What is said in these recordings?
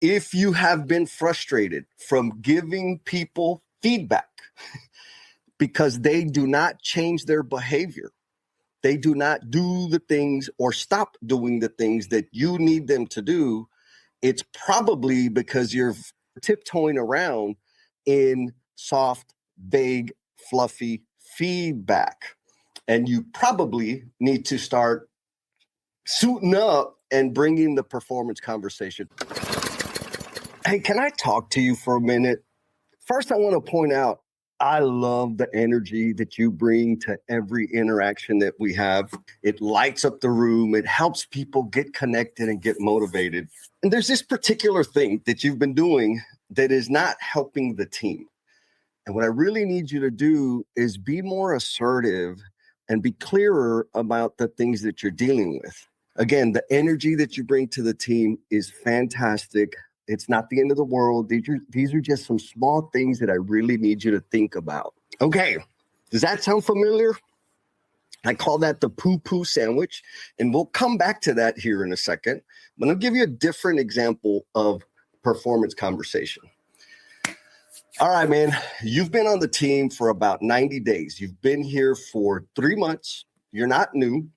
If you have been frustrated from giving people feedback because they do not change their behavior, they do not do the things or stop doing the things that you need them to do, it's probably because you're tiptoeing around in soft, vague, fluffy feedback. And you probably need to start suiting up and bringing the performance conversation. Hey, can I talk to you for a minute? First, I want to point out, I love the energy that you bring to every interaction that we have. It lights up the room. It helps people get connected and get motivated. And there's this particular thing that you've been doing that is not helping the team. And what I really need you to do is be more assertive and be clearer about the things that you're dealing with. Again, the energy that you bring to the team is fantastic. It's not the end of the world. These are just some small things that I really need you to think about. Okay, does that sound familiar? I call that the poo-poo sandwich, and we'll come back to that here in a second. But I'll give you a different example of performance conversation. All right, man, you've been on the team for about 90 days. You've been here for 3 months. You're not new.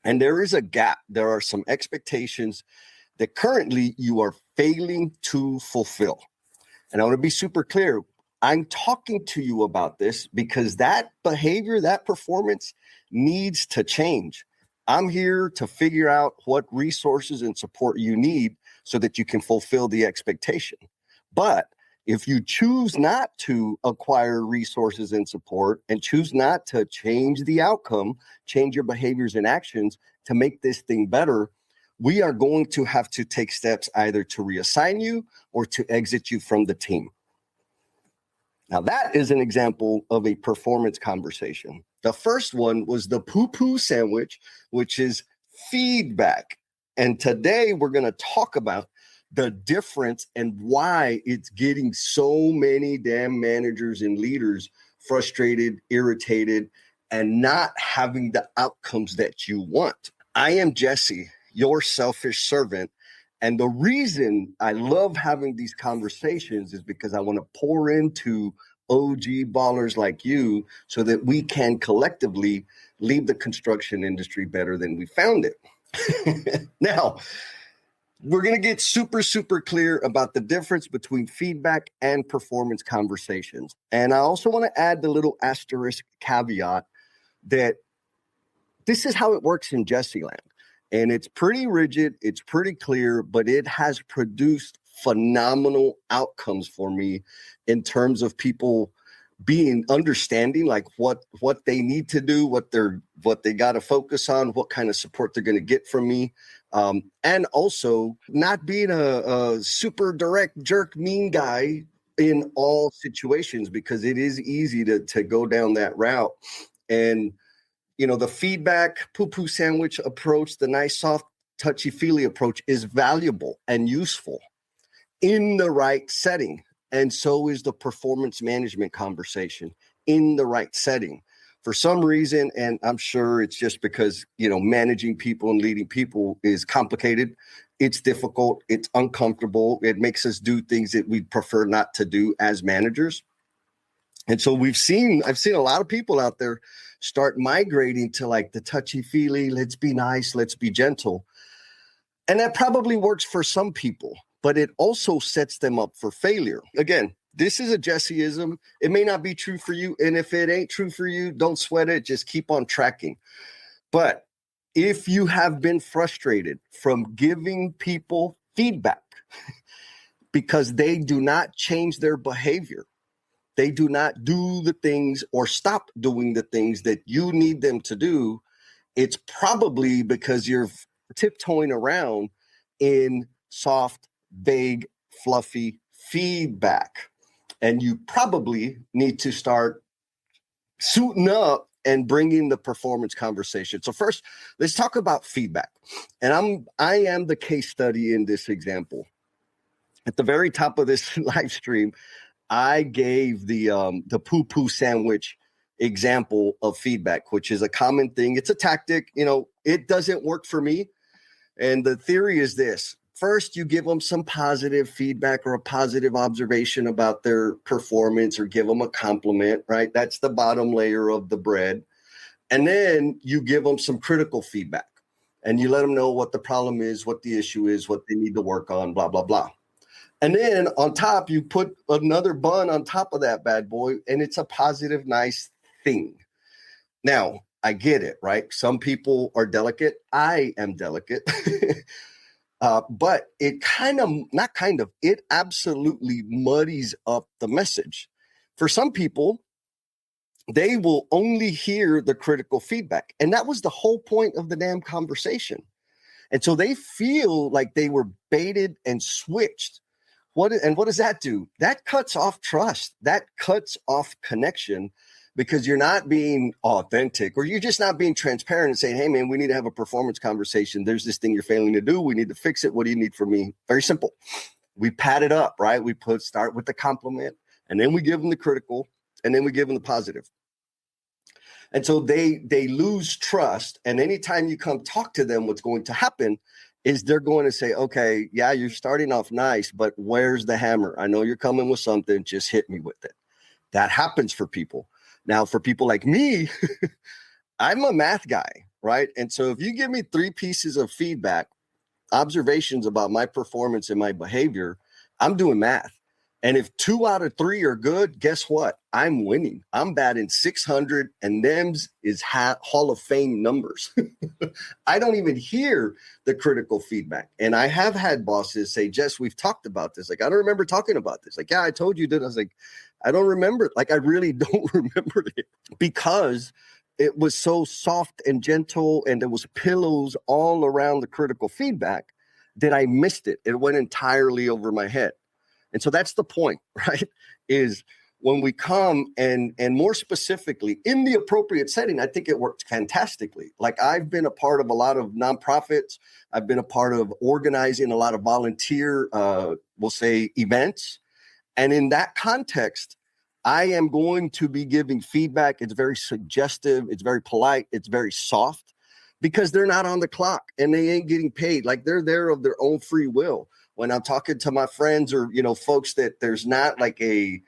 And there is a gap. There are some expectations that currently you are failing to fulfill. And I want to be super clear. I'm talking to you about this because that behavior, that performance needs to change. I'm here to figure out what resources and support you need so that you can fulfill the expectation. But if you choose not to acquire resources and support and choose not to change the outcome, change your behaviors and actions to make this thing better, we are going to have to take steps either to reassign you or to exit you from the team. Now, that is an example of a performance conversation. The first one was the poo-poo sandwich, which is feedback. And today we're going to talk about the difference and why it's getting so many damn managers and leaders frustrated, irritated, and not having the outcomes that you want. I am Jesse, your selfish servant. And the reason I love having these conversations is because I want to pour into OG ballers like you so that we can collectively leave the construction industry better than we found it. Now, we're going to get super, super clear about the difference between feedback and performance conversations. And I also want to add the little asterisk caveat that this is how it works in Jesse Land. And it's pretty rigid, it's pretty clear, but it has produced phenomenal outcomes for me in terms of people being understanding like what they need to do, what they got to focus on, what kind of support they're going to get from me. And also not being a super direct jerk, mean guy in all situations, because it is easy to go down that route. And you know, the feedback poo-poo sandwich approach, the nice, soft, touchy-feely approach is valuable and useful in the right setting. And so is the performance management conversation in the right setting. For some reason, and I'm sure it's just because, you know, managing people and leading people is complicated. It's difficult. It's uncomfortable. It makes us do things that we'd prefer not to do as managers. And so I've seen a lot of people out there start migrating to like the touchy-feely, let's be nice, let's be gentle. And that probably works for some people, but it also sets them up for failure. Again, this is a Jesseism. It may not be true for you. And if it ain't true for you, don't sweat it. Just keep on tracking. But if you have been frustrated from giving people feedback because they do not change their behavior, they do not do the things or stop doing the things that you need them to do, it's probably because you're tiptoeing around in soft, vague, fluffy feedback. And you probably need to start suiting up and bringing the performance conversation. So first, let's talk about feedback. And I am the case study in this example. At the very top of this live stream, I gave the poo-poo sandwich example of feedback, which is a common thing. It's a tactic. You know, it doesn't work for me. And the theory is this: first you give them some positive feedback or a positive observation about their performance, or give them a compliment, right? That's the bottom layer of the bread. And then you give them some critical feedback, and you let them know what the problem is, what the issue is, what they need to work on, blah, blah, blah. And then on top, you put another bun on top of that bad boy, and it's a positive, nice thing. Now, I get it, right? Some people are delicate. I am delicate. But it it absolutely muddies up the message. For some people, they will only hear the critical feedback. And that was the whole point of the damn conversation. And so they feel like they were baited and switched. What does that do? That cuts off trust. That cuts off connection, because you're not being authentic, or you're just not being transparent and saying, hey, man, we need to have a performance conversation. There's this thing you're failing to do. We need to fix it. What do you need from me? Very simple. We pad it up, right? We start with the compliment, and then we give them the critical, and then we give them the positive. And so they lose trust. And anytime you come talk to them, what's going to happen is they're going to say, okay, yeah, you're starting off nice, but where's the hammer? I know you're coming with something. Just hit me with it. That happens for people. Now, for people like me, I'm a math guy, right? And so if you give me 3 pieces of feedback, observations about my performance and my behavior, I'm doing math. And if 2 out of 3 are good, guess what? I'm winning. I'm batting 600, and them's is Hall of Fame numbers. I don't even hear the critical feedback. And I have had bosses say, Jess, we've talked about this. Like, I don't remember talking about this. Like, yeah, I told you that. I was like, I don't remember it. Like, I really don't remember it, because it was so soft and gentle, and there was pillows all around the critical feedback that I missed it. It went entirely over my head. And so that's the point, right? Is when we come and more specifically in the appropriate setting, I think it works fantastically. Like, I've been a part of a lot of nonprofits. I've been a part of organizing a lot of volunteer, we'll say, events. And in that context, I am going to be giving feedback. It's very suggestive. It's very polite. It's very soft, because they're not on the clock and they ain't getting paid. Like, they're there of their own free will. When I'm talking to my friends, or, folks that there's not like a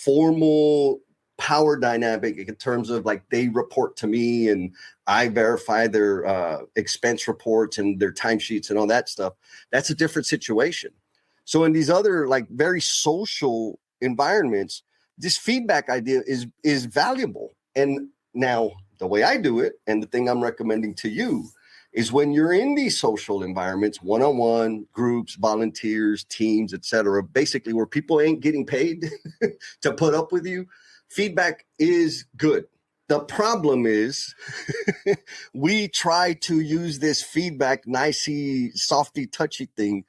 formal power dynamic in terms of like they report to me and I verify their expense reports and their timesheets and all that stuff, that's a different situation. So in these other like very social environments, this feedback idea is valuable. And now the way I do it, and the thing I'm recommending to you, is when you're in these social environments, one-on-one, groups, volunteers, teams, etc., basically where people ain't getting paid to put up with you, feedback is good. The problem is we try to use this feedback, nicey, softy, touchy thing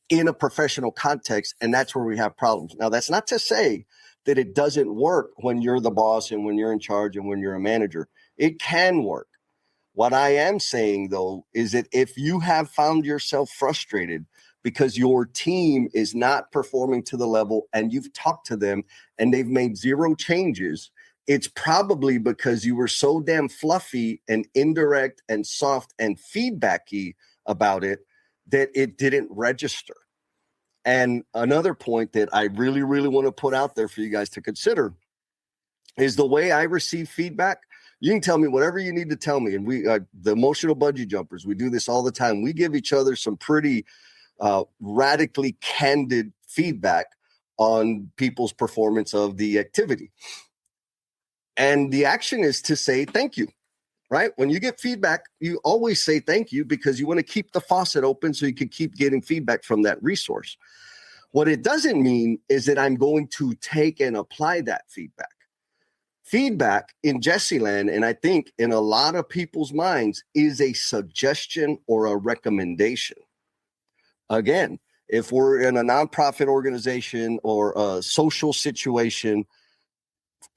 in a professional context, and that's where we have problems. Now, that's not to say that it doesn't work when you're the boss and when you're in charge and when you're a manager. It can work. What I am saying, though, is that if you have found yourself frustrated because your team is not performing to the level and you've talked to them and they've made 0 changes, it's probably because you were so damn fluffy and indirect and soft and feedbacky about it that it didn't register. And another point that I really, really want to put out there for you guys to consider is the way I receive feedback. You can tell me whatever you need to tell me. And we, the emotional bungee jumpers, we do this all the time. We give each other some pretty radically candid feedback on people's performance of the activity. And the action is to say thank you, right? When you get feedback, you always say thank you, because you want to keep the faucet open so you can keep getting feedback from that resource. What it doesn't mean is that I'm going to take and apply that feedback. Feedback in Jesse land, and I think in a lot of people's minds, is a suggestion or a recommendation. Again, if we're in a nonprofit organization or a social situation,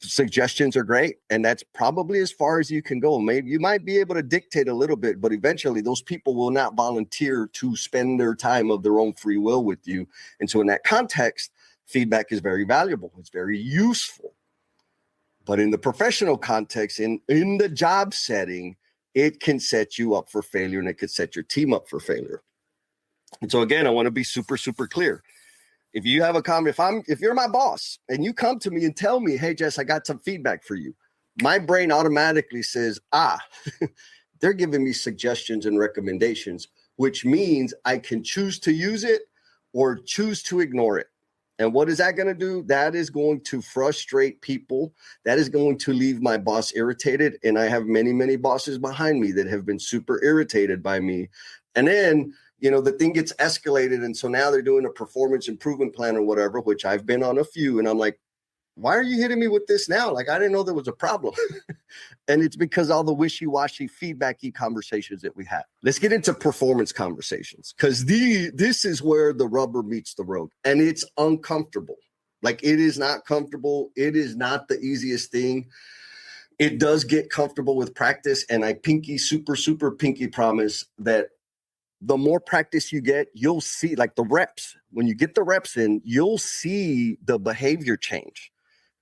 suggestions are great, and that's probably as far as you can go. Maybe you might be able to dictate a little bit, but eventually those people will not volunteer to spend their time of their own free will with you. And so in that context, feedback is very valuable. It's very useful. But in the professional context, in the job setting, it can set you up for failure, and it could set your team up for failure. And so again, I want to be super, super clear. If you have a comment, if you're my boss and you come to me and tell me, hey, Jess, I got some feedback for you, my brain automatically says, they're giving me suggestions and recommendations, which means I can choose to use it or choose to ignore it. And what is that going to do? That is going to frustrate people. That is going to leave my boss irritated. And I have many, many bosses behind me that have been super irritated by me. And then, the thing gets escalated. And so now they're doing a performance improvement plan or whatever, which I've been on a few. And I'm like, why are you hitting me with this now? Like, I didn't know there was a problem. And it's because all the wishy-washy feedbacky conversations that we have. Let's get into performance conversations, because this is where the rubber meets the road, and it's uncomfortable. Like, it is not comfortable. It is not the easiest thing. It does get comfortable with practice, and I super, super pinky promise that the more practice you get, you'll see, like the reps. When you get the reps in, you'll see the behavior change.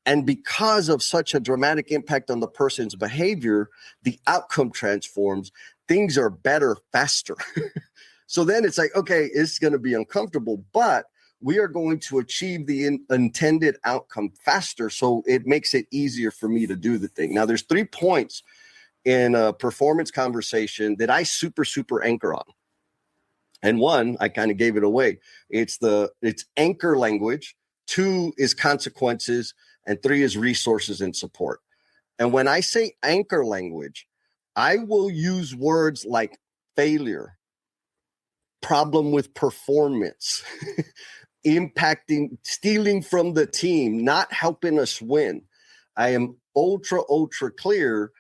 And because of such a dramatic impact on the person's behavior, the outcome transforms. Things are better faster. So then it's like, okay, it's going to be uncomfortable, but we are going to achieve the intended outcome faster. So it makes it easier for me to do the thing. Now, there's 3 points in a performance conversation that I super, super anchor on. And one, I kind of gave it away. It's anchor language. 2 is consequences. And 3 is resources and support. And when I say anchor language, I will use words like failure, problem with performance, impacting, stealing from the team, not helping us win. I am ultra, ultra clear.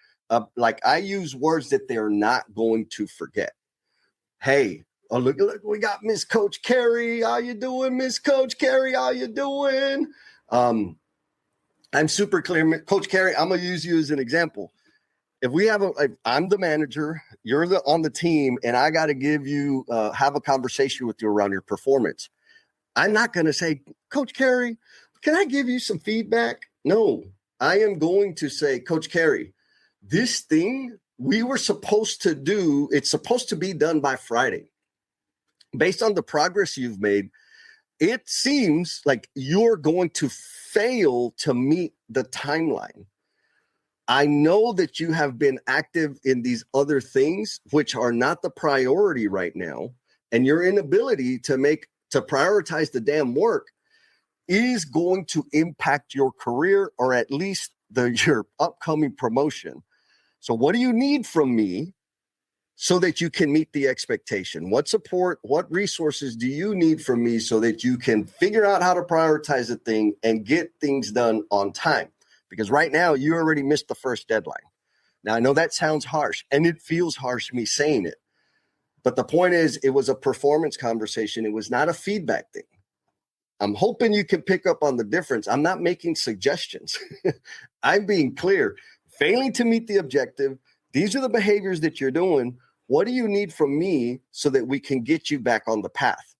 Like, I use words that they're not going to forget. Hey, look, we got Miss Coach Carrie. How you doing, Miss Coach Carrie? How you doing? I'm super clear. Coach Carrie, I'm going to use you as an example. If we have I'm the manager, you're on the team, and I got to give you, have a conversation with you around your performance. I'm not going to say, Coach Carrie, can I give you some feedback? No, I am going to say, Coach Carrie, this thing we were supposed to do, it's supposed to be done by Friday. Based on the progress you've made, it seems like you're going to fail to meet the timeline. I know that you have been active in these other things, which are not the priority right now, and your inability to prioritize the damn work is going to impact your career, or at least your upcoming promotion. So what do you need from me so that you can meet the expectation? What support, what resources do you need from me so that you can figure out how to prioritize the thing and get things done on time? Because right now, you already missed the first deadline. Now, I know that sounds harsh, and it feels harsh me saying it. But the point is, it was a performance conversation. It was not a feedback thing. I'm hoping you can pick up on the difference. I'm not making suggestions. I'm being clear. Failing to meet the objective, these are the behaviors that you're doing. What do you need from me so that we can get you back on the path?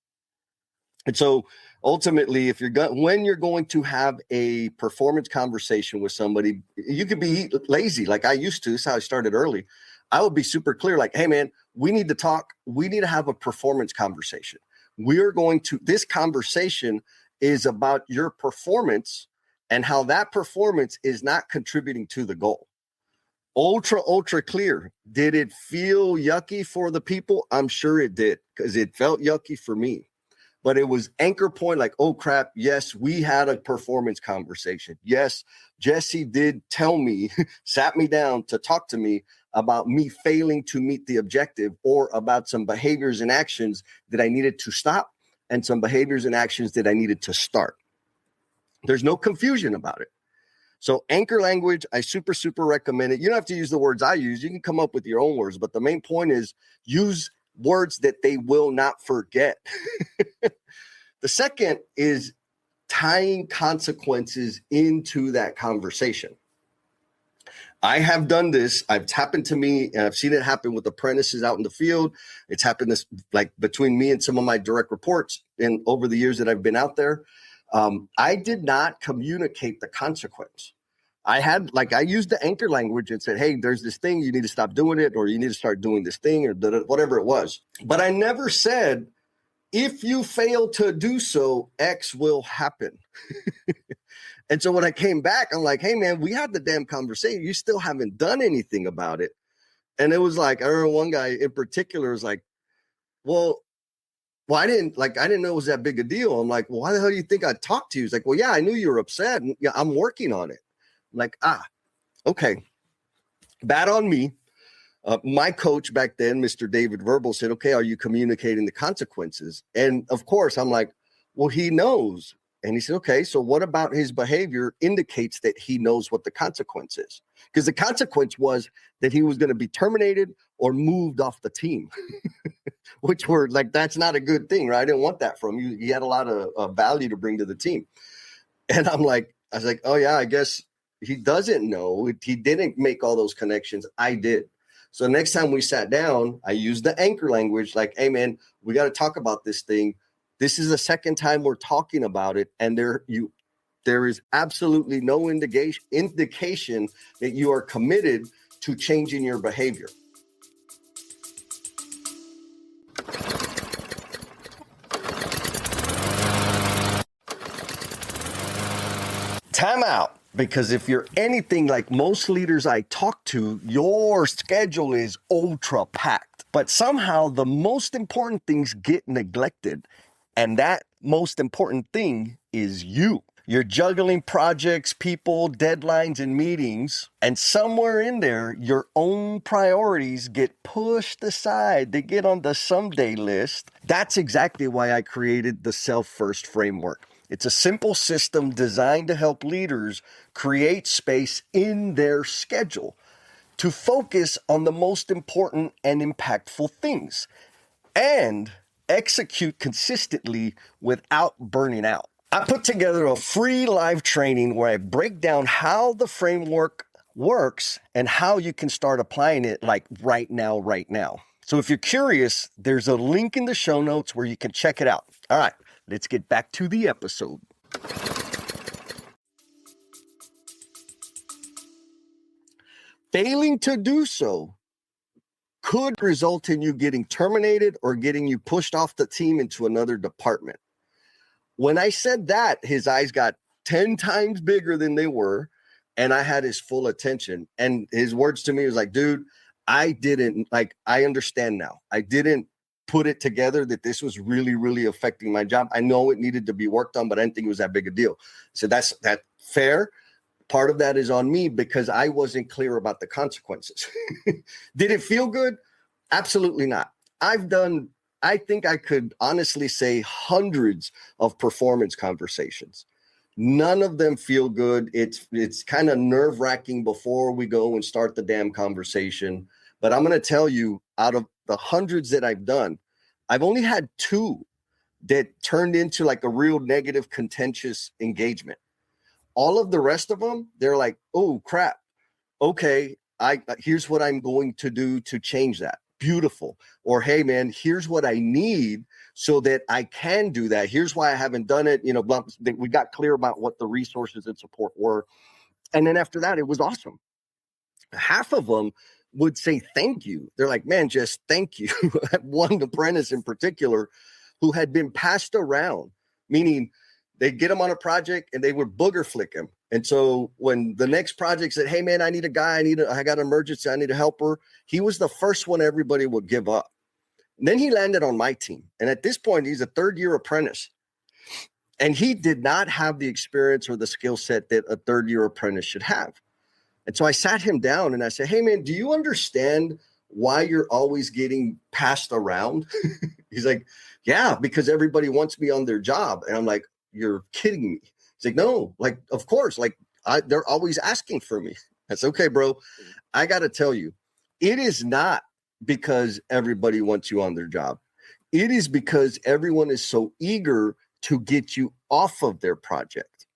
And so ultimately, when you're going to have a performance conversation with somebody, you could be lazy like I used to. This is how I started early. I would be super clear, like, hey, man, we need to talk. We need to have a performance conversation. This conversation is about your performance and how that performance is not contributing to the goal. Ultra, ultra clear. Did it feel yucky for the people? I'm sure it did, because it felt yucky for me. But it was anchor point, like, oh, crap, yes, we had a performance conversation. Yes, Jesse did tell me, sat me down to talk to me about me failing to meet the objective, or about some behaviors and actions that I needed to stop and some behaviors and actions that I needed to start. There's no confusion about it. So anchor language, I super, super recommend it. You don't have to use the words I use. You can come up with your own words. But the main point is use words that they will not forget. The second is tying consequences into that conversation. I have done this. It's happened to me, and I've seen it happen with apprentices out in the field. It's happened like between me and some of my direct reports over the years that I've been out there. I did not communicate the consequence. I used the anchor language and said, hey, there's this thing, you need to stop doing it, or you need to start doing this thing, or whatever it was. But I never said, If you fail to do so, X will happen. And so when I came back, I'm like, hey, man, we had the damn conversation. You still haven't done anything about it. And it was like, I remember one guy in particular was like, well, I didn't know it was that big a deal. I'm like, well, why the hell do you think I talked to you? He's like, well, yeah, I knew you were upset. And yeah, I'm working on it. I'm like, okay. Bad on me. My coach back then, Mr. David Verbal, said, okay, are you communicating the consequences? And of course, I'm like, well, he knows. And he said, okay, so what about his behavior indicates that he knows what the consequence is? Because the consequence was that he was going to be terminated or moved off the team, which were like, that's not a good thing, right? I didn't want that from you. You had a lot of value to bring to the team. And I was like, oh yeah, I guess he doesn't know. He didn't make all those connections. I did. So next time we sat down, I used the anchor language, like, hey man, we got to talk about this thing. This is the second time we're talking about it. And there is absolutely no indication that you are committed to changing your behavior. Time out. Because if you're anything like most leaders I talk to, your schedule is ultra packed. But somehow the most important things get neglected. And that most important thing is you. You're juggling projects, people, deadlines, and meetings. And somewhere in there, your own priorities get pushed aside. They get on the someday list. That's exactly why I created the Self-First framework. It's a simple system designed to help leaders create space in their schedule to focus on the most important and impactful things and execute consistently without burning out. I put together a free live training where I break down how the framework works and how you can start applying it like right now. So if you're curious, there's a link in the show notes where you can check it out. All right. Let's get back to the episode. Failing to do so could result in you getting terminated or getting you pushed off the team into another department. When I said that, his eyes got 10 times bigger than they were, and I had his full attention. And his words to me was like, dude, I understand now. I didn't put it together that this was really, really affecting my job. I know it needed to be worked on, but I didn't think it was that big a deal. So that's fair. Part of that is on me because I wasn't clear about the consequences. Did it feel good? Absolutely not. I think I could honestly say hundreds of performance conversations. None of them feel good. It's kind of nerve-wracking before we go and start the damn conversation. But I'm going to tell you, out of the hundreds that I've done, I've only had 2 that turned into like a real negative, contentious engagement. All of the rest of them, they're like, oh, crap. Okay, here's what I'm going to do to change that. Beautiful. Or, hey, man, here's what I need so that I can do that. Here's why I haven't done it. You know, we got clear about what the resources and support were. And then after that, it was awesome. Half of them would say thank you. They're like, man, just thank you. One apprentice in particular who had been passed around, meaning they get him on a project and they would booger flick him. And so when the next project said, hey, man, I need a guy, I got an emergency, I need a helper, he was the first one everybody would give up. And then he landed on my team. And at this point, he's a 3rd-year apprentice. And he did not have the experience or the skill set that a 3rd-year apprentice should have. And so I sat him down and I said, hey, man, do you understand why you're always getting passed around? He's like, yeah, because everybody wants me on their job. And I'm like, you're kidding me. He's like, no, like, of course, like they're always asking for me. That's okay, bro. I got to tell you, it is not because everybody wants you on their job. It is because everyone is so eager to get you off of their project.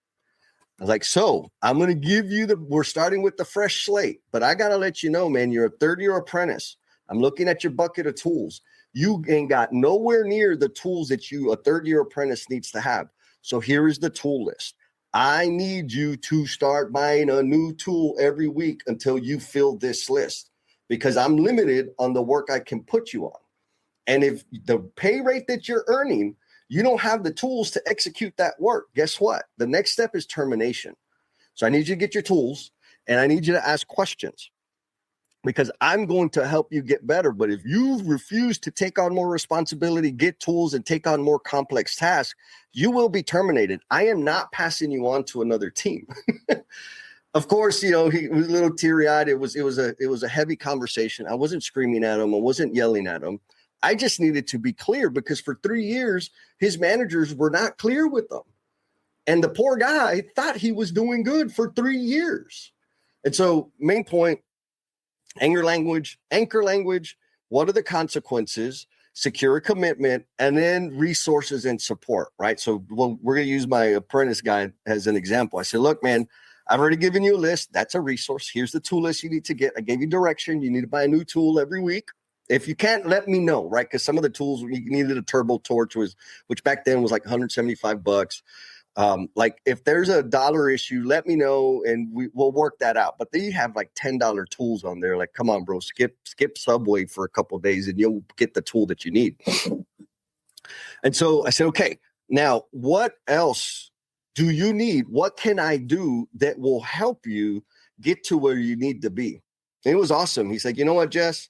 I was like, so I'm going to give you we're starting with the fresh slate, but I got to let you know, man, you're a 3rd-year apprentice. I'm looking at your bucket of tools. You ain't got nowhere near the tools that a 3rd-year apprentice needs to have. So here is the tool list. I need you to start buying a new tool every week until you fill this list because I'm limited on the work I can put you on. And if the pay rate that you're earning, you don't have the tools to execute that work, guess what? The next step is termination. So I need you to get your tools and I need you to ask questions because I'm going to help you get better. But if you refuse to take on more responsibility, get tools, and take on more complex tasks, you will be terminated. I am not passing you on to another team. Of course, he was a little teary-eyed. It was a heavy conversation. I wasn't screaming at him. I wasn't yelling at him. I just needed to be clear because for 3 years, his managers were not clear with them. And the poor guy thought he was doing good for 3 years. And so main point, anchor language, what are the consequences, secure a commitment, and then resources and support, right? So we're going to use my apprentice guy as an example. I said, look, man, I've already given you a list. That's a resource. Here's the tool list you need to get. I gave you direction. You need to buy a new tool every week. If you can't, let me know, right? Because some of the tools, you needed a turbo torch, which back then was like $175. Like if there's a dollar issue, let me know and we'll work that out. But they have like $10 tools on there. Like, come on, bro, skip Subway for a couple of days and you'll get the tool that you need. And so I said, okay, now what else do you need? What can I do that will help you get to where you need to be? And it was awesome. He's like, you know what, Jess?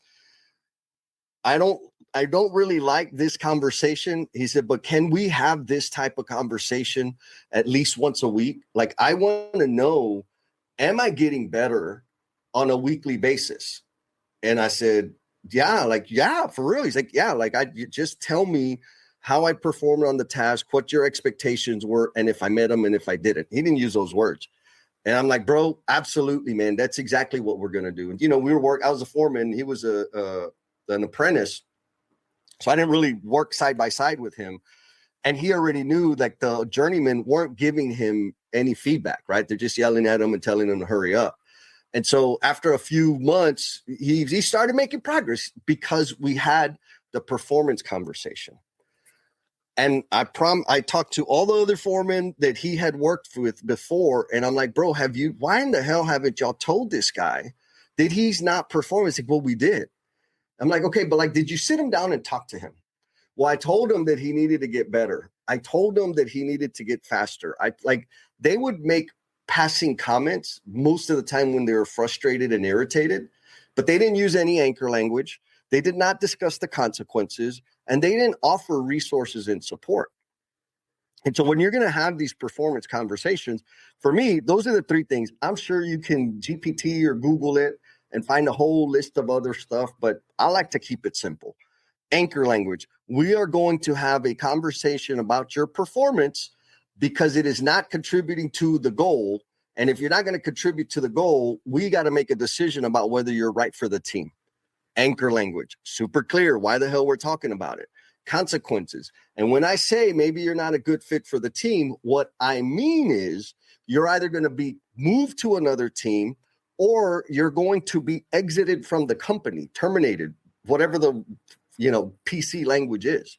I don't really like this conversation. He said, but can we have this type of conversation at least once a week? Like, I want to know, am I getting better on a weekly basis? And I said, yeah, for real. He's like, yeah, like you just tell me how I performed on the task, what your expectations were, and if I met them and if I didn't. He didn't use those words. And I'm like, bro, absolutely, man. That's exactly what we're going to do. And, I was a foreman. He was an apprentice. So I didn't really work side by side with him. And he already knew that the journeymen weren't giving him any feedback, right? They're just yelling at him and telling him to hurry up. And so after a few months, he started making progress because we had the performance conversation. And I talked to all the other foremen that he had worked with before. And I'm like, bro, why in the hell haven't y'all told this guy that he's not performing? He's like, well, we did. I'm like, okay, but like, did you sit him down and talk to him? Well, I told him that he needed to get better. I told him that he needed to get faster. They would make passing comments most of the time when they were frustrated and irritated, but they didn't use any anchor language. They did not discuss the consequences, and they didn't offer resources and support. And so when you're going to have these performance conversations, for me, those are the three things. I'm sure you can GPT or Google it and find a whole list of other stuff, but I like to keep it simple. Anchor language. We are going to have a conversation about your performance because it is not contributing to the goal. And if you're not going to contribute to the goal, we got to make a decision about whether you're right for the team. Anchor language. Super clear why the hell we're talking about it. Consequences. And when I say maybe you're not a good fit for the team, what I mean is you're either going to be moved to another team or you're going to be exited from the company, terminated, whatever the PC language is.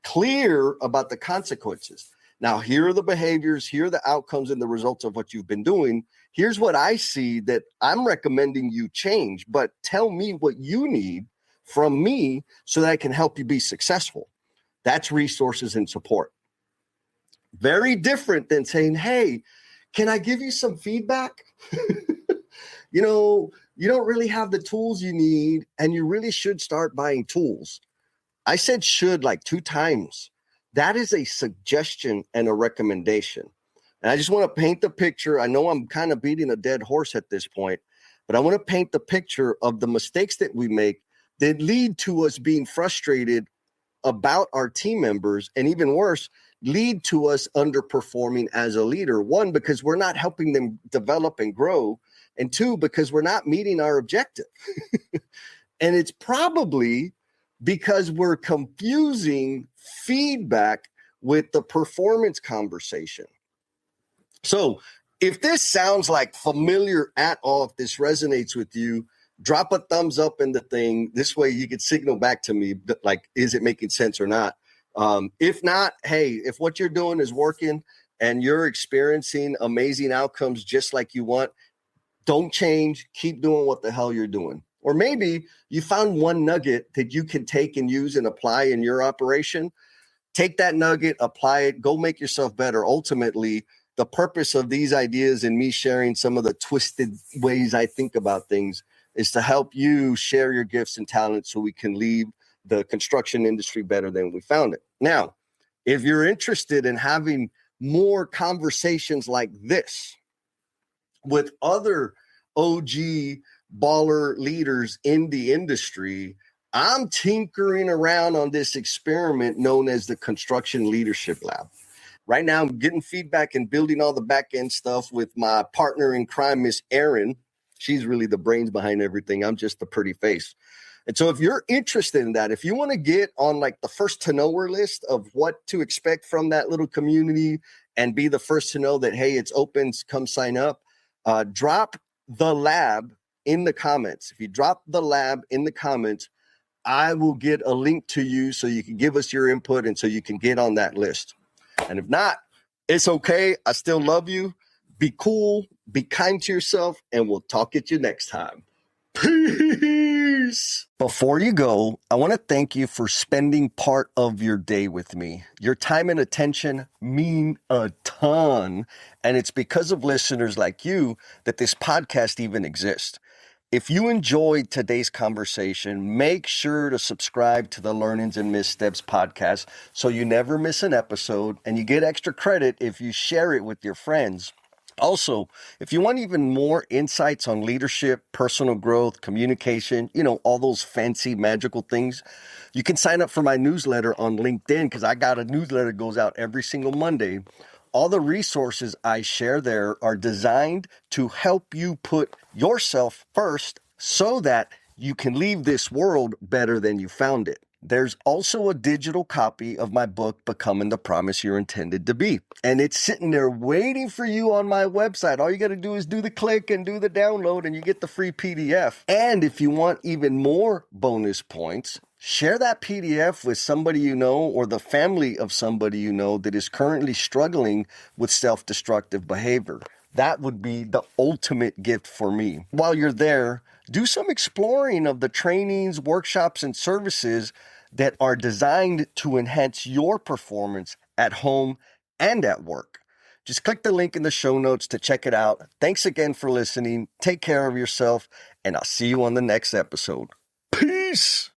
Clear about the consequences. Now, here are the behaviors, here are the outcomes and the results of what you've been doing. Here's what I see that I'm recommending you change, but tell me what you need from me so that I can help you be successful. That's resources and support. Very different than saying, hey, can I give you some feedback? You don't really have the tools you need, and you really should start buying tools. I said should like 2 times. That is a suggestion and a recommendation. And I just want to paint the picture. I know I'm kind of beating a dead horse at this point, but I want to paint the picture of the mistakes that we make that lead to us being frustrated about our team members, and even worse, lead to us underperforming as a leader. 1, because we're not helping them develop and grow, and 2, because we're not meeting our objective. And it's probably because we're confusing feedback with the performance conversation. So if this sounds like familiar at all, if this resonates with you, drop a thumbs up in the thing. This way you can signal back to me, like, is it making sense or not? If not, hey, if what you're doing is working and you're experiencing amazing outcomes just like you want, don't change. Keep doing what the hell you're doing. Or maybe you found one nugget that you can take and use and apply in your operation. Take that nugget, apply it, go make yourself better. Ultimately, the purpose of these ideas and me sharing some of the twisted ways I think about things is to help you share your gifts and talents so we can leave the construction industry better than we found it. Now, if you're interested in having more conversations like this with other OG baller leaders in the industry, I'm tinkering around on this experiment known as the Construction Leadership Lab. Right now, I'm getting feedback and building all the back end stuff with my partner in crime, Miss Erin. She's really the brains behind everything. I'm just the pretty face. And so if you're interested in that, if you want to get on like the first to knower list of what to expect from that little community and be the first to know that, hey, it's open, come sign up, drop the lab in the comments. If you drop the lab in the comments, I will get a link to you so you can give us your input and so you can get on that list. And if not, it's okay. I still love you. Be cool, be kind to yourself, and we'll talk at you next time. Peace. Before you go, I want to thank you for spending part of your day with me. Your time and attention mean a ton, and it's because of listeners like you that this podcast even exists. If you enjoyed today's conversation, make sure to subscribe to the Learnings and Missteps podcast so you never miss an episode, and you get extra credit if you share it with your friends. Also, if you want even more insights on leadership, personal growth, communication, all those fancy magical things, you can sign up for my newsletter on LinkedIn because I got a newsletter that goes out every single Monday. All the resources I share there are designed to help you put yourself first so that you can leave this world better than you found it. There's also a digital copy of my book, Becoming the Promise You're Intended to Be. And it's sitting there waiting for you on my website. All you got to do is do the click and do the download and you get the free PDF. And if you want even more bonus points, share that PDF with somebody you know or the family of somebody you know that is currently struggling with self-destructive behavior. That would be the ultimate gift for me. While you're there, do some exploring of the trainings, workshops, and services that are designed to enhance your performance at home and at work. Just click the link in the show notes to check it out. Thanks again for listening. Take care of yourself, and I'll see you on the next episode. Peace.